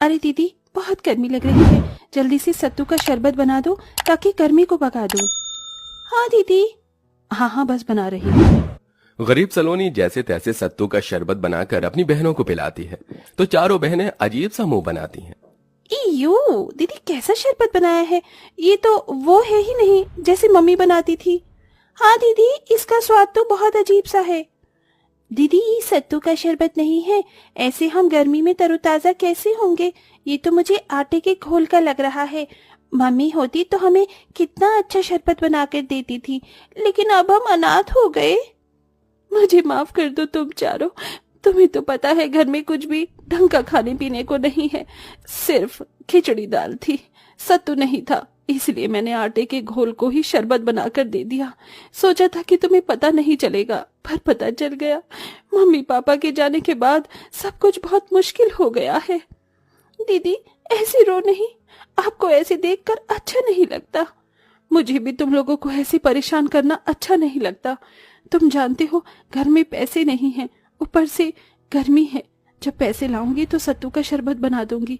अरे दीदी, बहुत गर्मी लग रही है, जल्दी से सत्तू का शरबत बना दो ताकि गर्मी को भगा दूं। हाँ दीदी। हाँ हाँ, बस बना रही हूँ। गरीब सलोनी जैसे तैसे सत्तू का शरबत बनाकर अपनी बहनों को पिलाती है तो चारों बहनें अजीब सा मुंह बनाती हैं। इयो, दीदी कैसा शरबत बनाया है, ये तो वो है ही नहीं जैसे मम्मी बनाती थी। हाँ दीदी, इसका स्वाद तो बहुत अजीब सा है। दीदी, ये सत्तू का शरबत नहीं है, ऐसे हम गर्मी में तरोताजा कैसे होंगे, ये तो मुझे आटे के घोल का लग रहा है। मम्मी होती तो हमें कितना अच्छा शरबत बना कर देती थी, लेकिन अब हम अनाथ हो गए। मुझे माफ कर दो तुम चारों, तुम्हें तो पता है घर में कुछ भी ढंग का खाने पीने को नहीं है, सिर्फ खिचड़ी दाल थी, सत्तू नहीं था, इसलिए मैंने आटे के घोल को ही शरबत बनाकर दे दिया। सोचा था कि तुम्हें पता नहीं चलेगा, पर पता चल गया। मम्मी पापा के जाने के बाद सब कुछ बहुत मुश्किल हो गया है। दीदी ऐसे रो नहीं, आपको ऐसे देखकर अच्छा नहीं लगता। मुझे भी तुम लोगों को ऐसे परेशान करना अच्छा नहीं लगता। तुम जानते हो घर में पैसे नहीं हैं, ऊपर से गर्मी है। जब पैसे लाऊंगी तो सत्तू का शरबत बना दूंगी।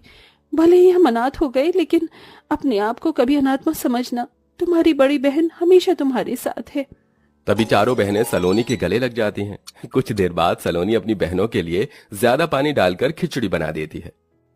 भले ही हम अनाथ हो गए, लेकिन अपने आप को कभी अनाथ मत समझना। तुम्हारी बड़ी बहन हमेशा तुम्हारे साथ है। तभी चारों बहनें सलोनी के गले लग जाती हैं। कुछ देर बाद सलोनी अपनी बहनों के लिए ज्यादा पानी डालकर खिचड़ी बना देती है।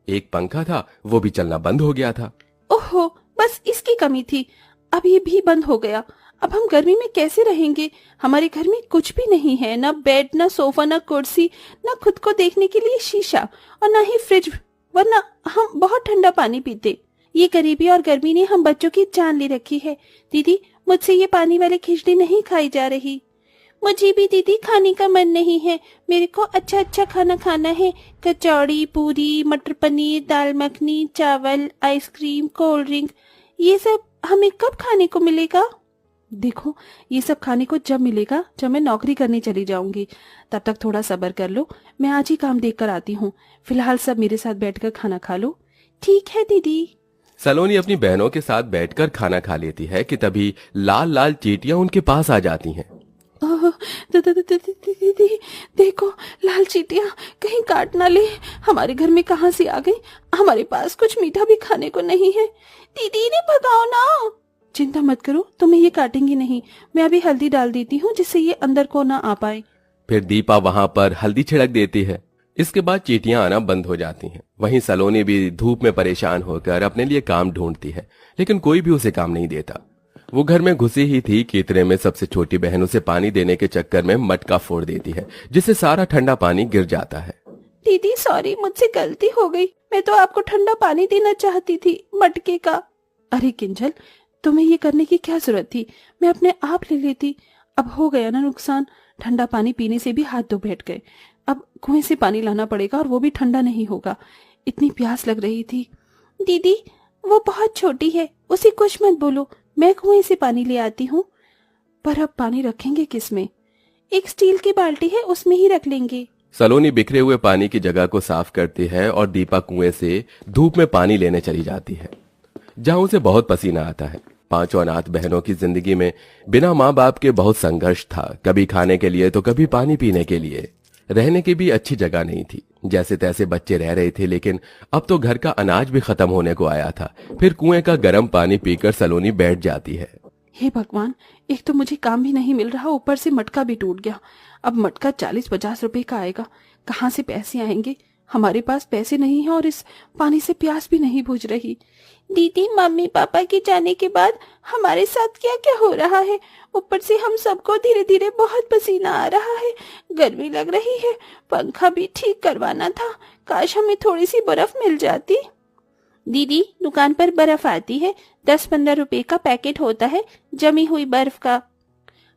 एक पंखा था, वो भी चलना बंद हो गया था। ओहो, बस इसकी कमी थी, अब ये भी बंद हो गया। अब हम गर्मी में कैसे रहेंगे? हमारे घर में कुछ भी नहीं है, ना बेड, ना सोफा, ना कुर्सी, ना खुद को देखने के लिए शीशा, और ना ही फ्रिज, वरना हम बहुत ठंडा पानी पीते। ये गरीबी और गर्मी ने हम बच्चों की जान ले रखी है। दीदी, मुझसे ये पानी वाली खिचड़ी नहीं खाई जा रही। मुझे भी दीदी खाने का मन नहीं है, मेरे को अच्छा अच्छा खाना खाना है। कचौड़ी, पूरी, मटर पनीर, दाल मखनी, चावल, आइसक्रीम, कोल्ड ड्रिंक, ये सब हमें कब खाने को मिलेगा? देखो, ये सब खाने को जब मिलेगा जब मैं नौकरी करने चली जाऊंगी। तब तक थोड़ा सब्र कर लो, मैं आज ही काम देख कर आती हूँ। फिलहाल सब मेरे साथ बैठकर खाना खा लो। ठीक है दीदी। सलोनी अपनी बहनों के साथ बैठकर खाना खा लेती है कि तभी लाल लाल चींटियां उनके पास आ जाती हैं। दीदी देखो, लाल चींटियां कहीं काट ना ले। हमारे घर में कहां से आ गई? हमारे पास कुछ मीठा भी खाने को नहीं है। दीदी ने भगाओ ना। चिंता मत करो, तुम्हें ये काटेंगी नहीं। मैं अभी हल्दी डाल देती हूँ जिससे ये अंदर को ना आ पाए। फिर दीपा वहां पर हल्दी छिड़क देती है। इसके बाद चींटियां आना बंद हो जाती हैं। वहीं सलोनी भी धूप में परेशान होकर अपने लिए काम ढूंढती है, लेकिन कोई भी उसे काम नहीं देता। वो घर में घुसी ही थी कि इतने में सबसे छोटी बहन उसे पानी देने के चक्कर में मटका फोड़ देती है, जिससे सारा ठंडा पानी गिर जाता है। दीदी सॉरी, मुझसे गलती हो गई। मैं तो आपको ठंडा पानी देना चाहती थी, मटके का। अरे किंजल, तुम्हें ये करने की क्या जरूरत थी? मैं अपने आप ले लेती। अब हो गया ना नुकसान। ठंडा पानी पीने से भी हाथ धो बैठ गए। अब कुएं से पानी लाना पड़ेगा, और वो भी ठंडा नहीं होगा। इतनी प्यास लग रही थी। दीदी वो बहुत छोटी है, उसे कुछ मत बोलो, मैं कुएं से पानी ले आती हूँ। पर अब पानी रखेंगे किसमें? एक स्टील की बाल्टी है, उसमें ही रख लेंगे। सलोनी बिखरे हुए पानी की जगह को साफ करती है और दीपा कुएं से धूप में पानी लेने चली जाती है, जहां उसे बहुत पसीना आता है। पांचों अनाथ बहनों की जिंदगी में बिना माँ बाप के बहुत संघर्ष था। कभी खाने के लिए तो कभी पानी पीने के लिए। रहने की भी अच्छी जगह नहीं थी। जैसे तैसे बच्चे रह रहे थे, लेकिन अब तो घर का अनाज भी खत्म होने को आया था। फिर कुएं का गर्म पानी पीकर सलोनी बैठ जाती है। हे भगवान, एक तो मुझे काम भी नहीं मिल रहा, ऊपर से मटका भी टूट गया। अब मटका 40-50 रुपए का आएगा, कहाँ से पैसे आएंगे? हमारे पास पैसे नहीं है और इस पानी से प्यास भी नहीं बुझ रही। दीदी, मम्मी पापा के जाने के बाद हमारे साथ क्या क्या हो रहा है? ऊपर से हम सबको धीरे धीरे बहुत पसीना आ रहा है, गर्मी लग रही है, पंखा भी ठीक करवाना था। काश हमें थोड़ी सी बर्फ मिल जाती। दीदी, दुकान पर बर्फ आती है, 10-15 रुपए का पैकेट होता है जमी हुई बर्फ का।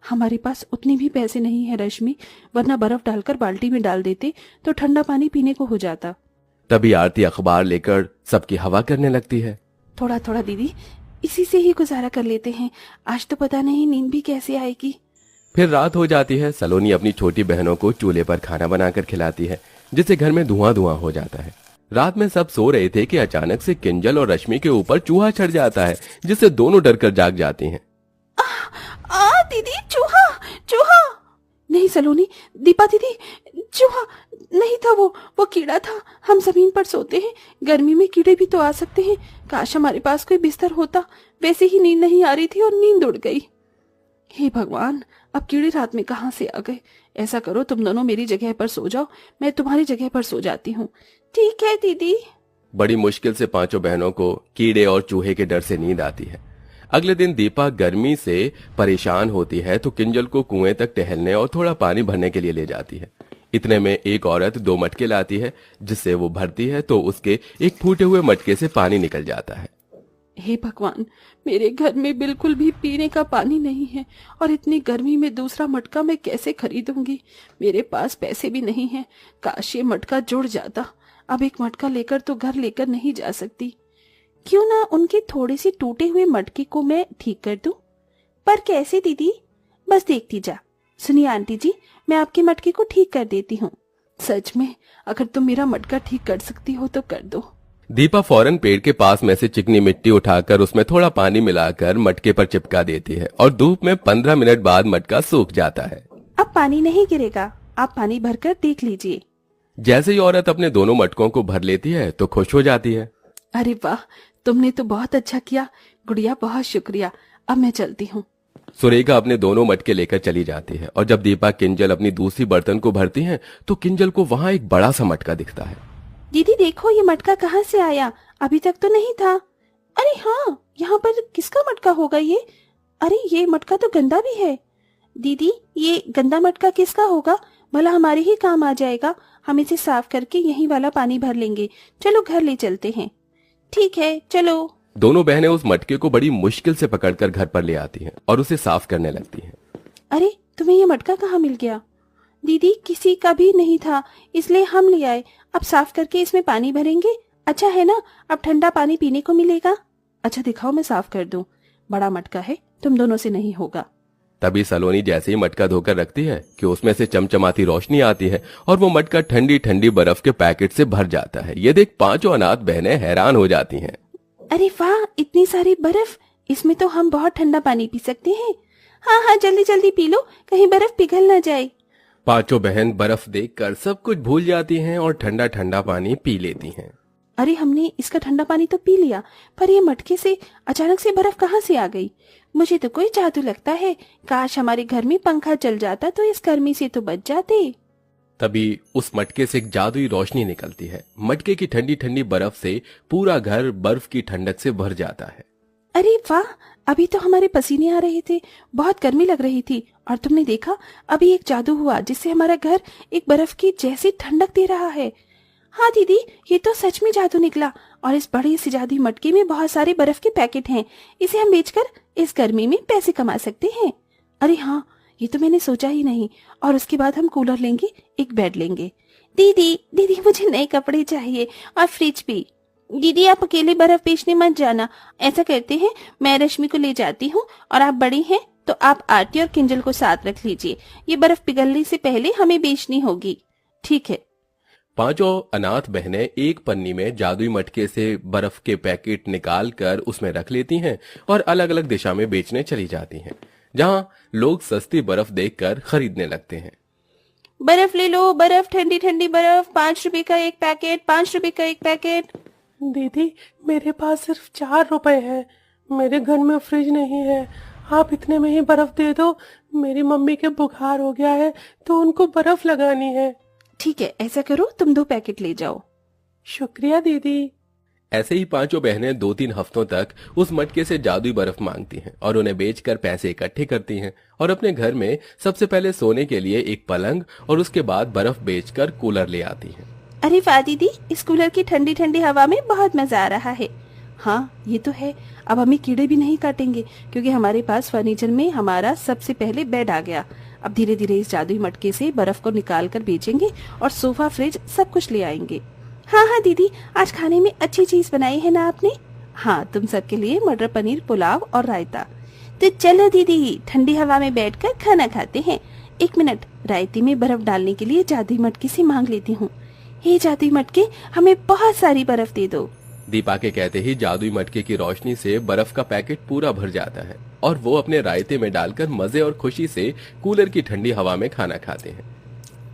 हमारे पास उतने भी पैसे नहीं है रश्मि, वरना बर्फ डालकर बाल्टी में डाल देते तो ठंडा पानी पीने को हो जाता। तभी आरती अखबार लेकर सबकी हवा करने लगती है। थोड़ा थोड़ा दीदी, इसी से ही गुजारा कर लेते हैं, आज तो पता नहीं नींद भी कैसे आएगी। फिर रात हो जाती है। सलोनी अपनी छोटी बहनों को चूल्हे पर खाना बनाकर खिलाती है, जिससे घर में धुआं धुआं हो जाता है। रात में सब सो रहे थे कि अचानक से किंजल और रश्मि के ऊपर चूहा चढ़ जाता है, जिससे दोनों डरकर जाग जाती हैं। दीदी, चूहा चूहा। नहीं सलोनी, दीपा दीदी, चूहा नहीं था, वो कीड़ा था। हम जमीन पर सोते हैं, गर्मी में कीड़े भी तो आ सकते हैं। काश हमारे पास कोई बिस्तर होता। वैसे ही नींद नहीं आ रही थी और नींद उड़ गई। हे भगवान, अब कीड़े रात में कहाँ से आ गए। ऐसा करो, तुम दोनों मेरी जगह पर सो जाओ, मैं तुम्हारी जगह पर सो जाती हूँ। ठीक है दीदी। बड़ी मुश्किल से पांचों बहनों को कीड़े और चूहे के डर से नींद आती है। अगले दिन दीपा गर्मी से परेशान होती है तो किंजल को कुएं तक टहलने और थोड़ा पानी भरने के लिए ले जाती है। इतने में एक औरत 2 मटके लाती है, जिससे वो भरती है तो उसके एक फूटे हुए मटके से पानी निकल जाता है। हे भगवान, मेरे घर में बिल्कुल भी पीने का पानी नहीं है और इतनी गर्मी में दूसरा मटका मैं कैसे खरीदूंगी। मेरे पास पैसे भी नहीं हैं। काश ये मटका जुड़ जाता। अब एक मटका लेकर तो घर लेकर नहीं जा सकती। क्यों ना उनके थोड़े से टूटे हुए मटके को मैं ठीक कर दूं? पर कैसे दीदी? बस देखती जा। सुनिए आंटी जी, मैं आपके मटके को ठीक कर देती हूँ। सच में, अगर तुम मेरा मटका ठीक कर सकती हो तो कर दो। दीपा फौरन पेड़ के पास में से चिकनी मिट्टी उठाकर उसमें थोड़ा पानी मिलाकर मटके पर चिपका देती है और धूप में 15 मिनट बाद मटका सूख जाता है। अब पानी नहीं गिरेगा, आप पानी भरकर देख लीजिए। जैसे ही औरत अपने दोनों मटकों को भर लेती है तो खुश हो जाती है। अरे वाह, तुमने तो बहुत अच्छा किया गुड़िया, बहुत शुक्रिया। अब मैं चलती हूँ। सुरेखा अपने दोनों मटके लेकर चली जाती है और जब दीपा किंजल अपनी दूसरी बर्तन को भरती हैं तो किंजल को वहाँ एक बड़ा सा मटका दिखता है। दीदी देखो, ये मटका कहाँ से आया? अभी तक तो नहीं था। अरे हाँ, यहाँ पर किसका मटका होगा ये? अरे ये मटका तो गंदा भी है। दीदी, ये गंदा मटका किसका होगा? भला हमारे ही काम आ जाएगा। हम इसे साफ करके यही वाला पानी भर लेंगे। चलो घर ले चलते हैं। ठीक है, चलो। दोनों बहनें उस मटके को बड़ी मुश्किल से पकड़कर घर पर ले आती हैं और उसे साफ करने लगती हैं। अरे तुम्हें ये मटका कहाँ मिल गया? दीदी, किसी का भी नहीं था, इसलिए हम ले आए। अब साफ करके इसमें पानी भरेंगे। अच्छा है ना, अब ठंडा पानी पीने को मिलेगा। अच्छा दिखाओ, मैं साफ कर दूं। बड़ा मटका है, तुम दोनों से नहीं होगा। तभी सलोनी जैसे ही मटका धोकर रखती है कि उसमें से चमचमाती रोशनी आती है और वो मटका ठंडी ठंडी बर्फ के पैकेट से भर जाता है। ये देख पांचों अनाथ बहनें हैरान हो जाती हैं। अरे वाह, इतनी सारी बर्फ! इसमें तो हम बहुत ठंडा पानी पी सकते हैं। हाँ हाँ, जल्दी जल्दी पी लो, कहीं बर्फ पिघल ना जाए। पांचों बहन बर्फ देखकर सब कुछ भूल जाती हैं और ठंडा ठंडा पानी पी लेती हैं। अरे हमने इसका ठंडा पानी तो पी लिया, पर ये मटके से अचानक से बर्फ कहाँ से आ गई? मुझे तो कोई जादू लगता है। काश हमारे घर में पंखा चल जाता तो इस गर्मी से तो बच जाते। तभी उस मटके से एक जादुई रोशनी निकलती है। मटके की ठंडी ठंडी बर्फ से पूरा घर बर्फ की ठंडक से भर जाता है। अरे वाह, अभी तो हमारे पसीने आ रहे थे, बहुत गर्मी लग रही थी, और तुमने देखा अभी एक जादू हुआ जिससे हमारा घर एक बर्फ की जैसी ठंडक दे रहा है। हाँ दीदी, ये तो सच में जादू निकला। और इस बड़े से जादुई मटके में बहुत सारे बर्फ के पैकेट हैं। इसे हम बेचकर इस गर्मी में पैसे कमा सकते हैं। अरे हाँ, ये तो मैंने सोचा ही नहीं। और उसके बाद हम कूलर लेंगे, एक बेड लेंगे। दीदी दीदी, मुझे नए कपड़े चाहिए और फ्रिज भी। दीदी आप अकेले बर्फ बेचने मत जाना। ऐसा करते हैं, मैं रश्मि को ले जाती हूँ और आप बड़ी हैं तो आप आरती और किंजल को साथ रख लीजिए। ये बर्फ पिघलने से पहले हमें बेचनी होगी। ठीक है। पांचों अनाथ बहनें एक पन्नी में जादुई मटके से बर्फ के पैकेट निकाल कर उसमें रख लेती हैं और अलग अलग दिशा में बेचने चली जाती हैं, जहां लोग सस्ती बर्फ देखकर खरीदने लगते हैं। बर्फ ले लो, बर्फ, ठंडी ठंडी बर्फ, 5 रुपए का एक पैकेट, 5 रुपए का एक पैकेट। दीदी, मेरे पास सिर्फ 4 रुपए है। मेरे घर में फ्रिज नहीं है। आप इतने में ही बर्फ दे दो। मेरी मम्मी के बुखार हो गया है तो उनको बर्फ लगानी है। ठीक है, ऐसा करो, तुम 2 पैकेट ले जाओ। शुक्रिया दीदी। ऐसे ही पांचों बहनें 2-3 हफ्तों तक उस मटके से जादुई बर्फ मांगती हैं और उन्हें बेचकर पैसे इकट्ठे करती हैं और अपने घर में सबसे पहले सोने के लिए एक पलंग और उसके बाद बर्फ बेचकर कूलर ले आती हैं। अरे वाह दीदी, इस कूलर की ठंडी ठंडी हवा में बहुत मजा आ रहा है। हाँ ये तो है, अब हमें कीड़े भी नहीं काटेंगे क्योंकि हमारे पास फर्नीचर में हमारा सबसे पहले बेड आ गया। अब धीरे धीरे इस जादुई मटके से बर्फ को निकाल कर बेचेंगे और सोफा, फ्रिज सब कुछ ले आएंगे। हाँ हाँ दीदी, आज खाने में अच्छी चीज बनाई है ना आपने? हाँ, तुम सबके लिए मटर पनीर पुलाव और रायता। तो चलो दीदी, ठंडी हवा में बैठकर खाना खाते हैं। 1 मिनट, रायते में बर्फ डालने के लिए जादुई मटके से मांग लेती हूँ। हे जादुई मटके, हमें बहुत सारी बर्फ दे दो। दीपा के कहते ही जादुई मटके की रोशनी से बर्फ का पैकेट पूरा भर जाता है और वो अपने रायते में डालकर मजे और खुशी से कूलर की ठंडी हवा में खाना खाते हैं।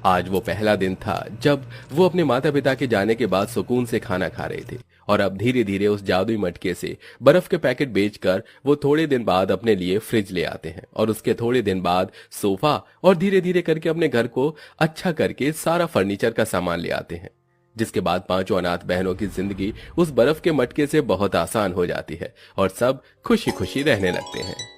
आज वो पहला दिन था जब वो अपने माता पिता के जाने के बाद सुकून से खाना खा रहे थे और अब धीरे धीरे उस जादुई मटके से बर्फ के पैकेट बेचकर वो थोड़े दिन बाद अपने लिए फ्रिज ले आते हैं और उसके थोड़े दिन बाद सोफा और धीरे धीरे करके अपने घर को अच्छा करके सारा फर्नीचर का सामान ले आते हैं। जिसके बाद पांचों अनाथ बहनों की जिंदगी उस बर्फ के मटके से बहुत आसान हो जाती है और सब खुशी खुशी रहने लगते हैं।